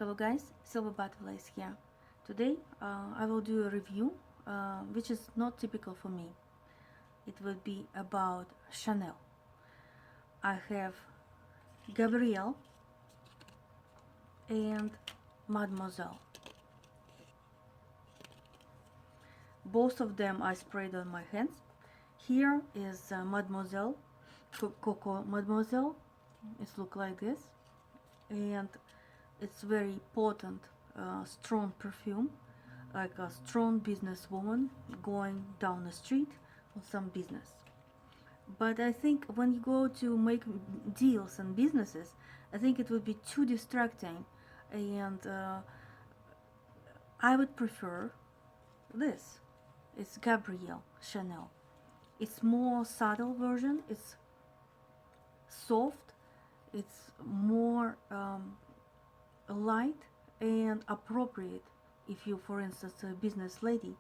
Hello guys, Silver Butterfly is here. Today I will do a review which is not typical for me. It will be about Chanel. I have Gabriel and Mademoiselle. Both of them I sprayed on my hands. Here is Mademoiselle, Coco Mademoiselle. It looks like this, and it's very potent, strong perfume, like a strong businesswoman going down the street on some business. But I think when you go to make deals and businesses, I think it would be too distracting, and I would prefer this. It's Gabriel Chanel. It's more subtle version. It's soft. It's more light and appropriate if you, for instance, a business lady,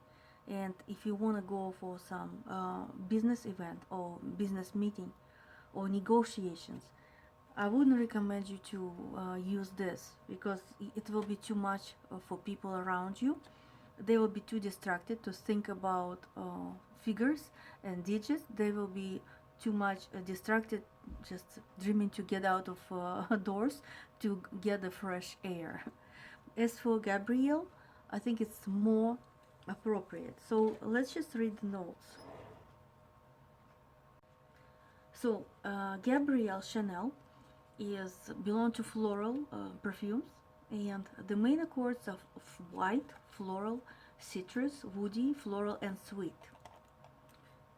and if you want to go for some business event or business meeting or negotiations. I wouldn't recommend you to use this because it will be too much for people around you. They will be too distracted to think about figures and digits. They will be too much distracted just dreaming to get out of doors to get the fresh air. As for Gabrielle, I think it's more appropriate. So let's just read the notes. So Gabrielle Chanel belong to floral perfumes, and the main accords of white, floral, citrus, woody, floral, and sweet.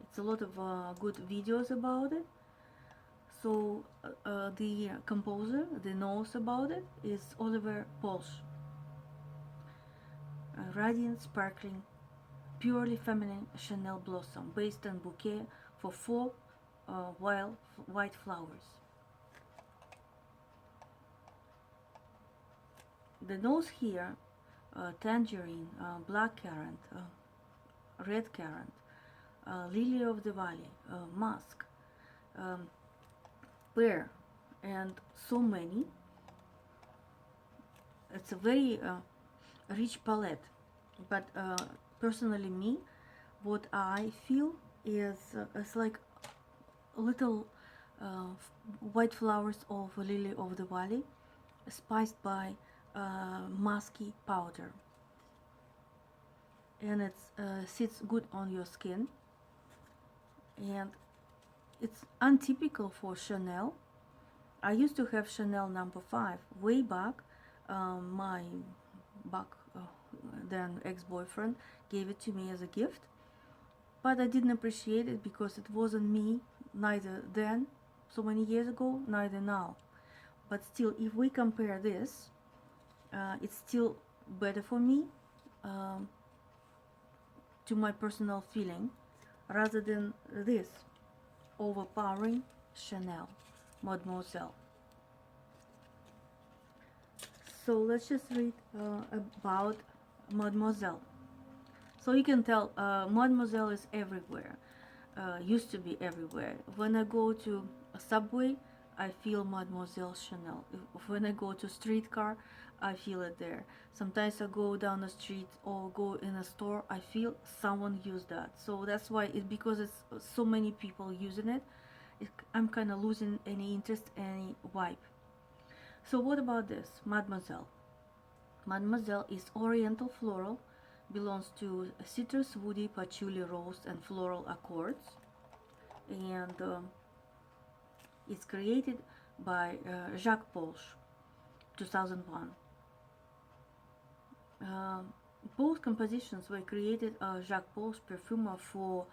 It's a lot of good videos about it. So the composer, the knows about it, is Oliver Polsch. Radiant, sparkling, purely feminine Chanel blossom based on bouquet for 4 wild white flowers. The notes here: tangerine, black currant, red currant, lily of the valley, musk, pear, and so many. It's a very rich palette, but personally me, what I feel is it's like little white flowers of lily of the valley spiced by musky powder, and it sits good on your skin, and it's untypical for Chanel. I used to have Chanel number 5 way back. My then ex-boyfriend gave it to me as a gift, but I didn't appreciate it because it wasn't me, neither then, so many years ago, neither now. But still, if we compare this, it's still better for me, to my personal feeling, rather than this overpowering Chanel Mademoiselle. So let's just read about Mademoiselle. So you can tell Mademoiselle is everywhere, used to be everywhere. When I go to a subway, I feel Mademoiselle Chanel. When I go to streetcar, I feel it there. Sometimes I go down the street or go in a store, I feel someone used that. So that's why because it's so many people using it, I'm kind of losing any interest, any vibe. So what about this, Mademoiselle? Mademoiselle is oriental floral, belongs to citrus, woody, patchouli, rose, and floral accords, and it's created by Jacques Polsch, 2001. Both compositions were created Jacques Polsch, perfumer for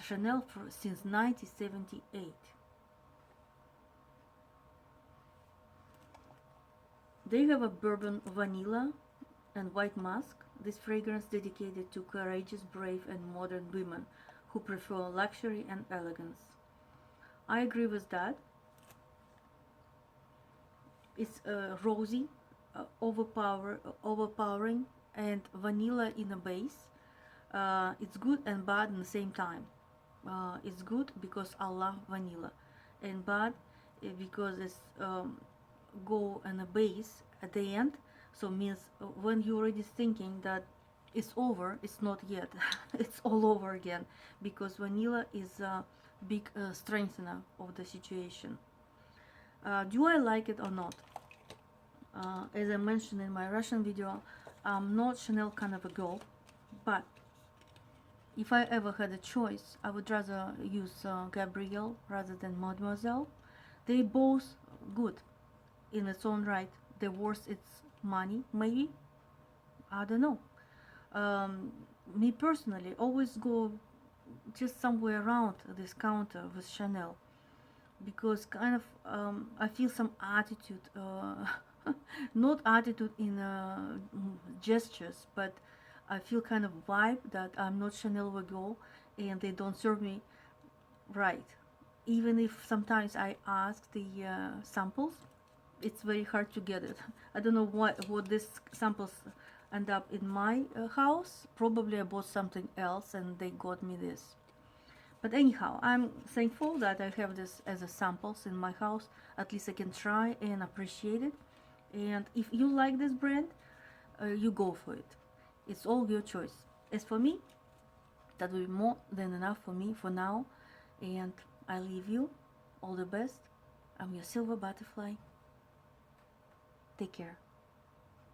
Chanel since 1978. They have a bourbon, vanilla, and white musk. This fragrance dedicated to courageous, brave, and modern women who prefer luxury and elegance. I agree with that. It's rosy, overpowering, and vanilla in a base. It's good and bad at the same time. It's good because I love vanilla, and bad because it's go on a base at the end, so means when you're already thinking that it's over, it's not yet. It's all over again, because vanilla is a big strengthener of the situation. Do I like it or not? As I mentioned in my Russian video, I'm not Chanel kind of a girl, but if I ever had a choice, I would rather use Gabriel rather than Mademoiselle. They both good in its own right. They're worth its money, maybe. I don't know. Me personally, always go just somewhere around this counter with Chanel, because kind of I feel some attitude, not attitude in gestures, but I feel kind of vibe that I'm not Chanel girl and they don't serve me right. Even if sometimes I ask the samples, it's very hard to get it. I don't know what these samples end up in my house. Probably I bought something else and they got me this. But anyhow, I'm thankful that I have this as a samples in my house. At least I can try and appreciate it. And if you like this brand, you go for it. It's all your choice. As for me, that will be more than enough for me for now. And I leave you all the best. I'm your silver butterfly. Take care.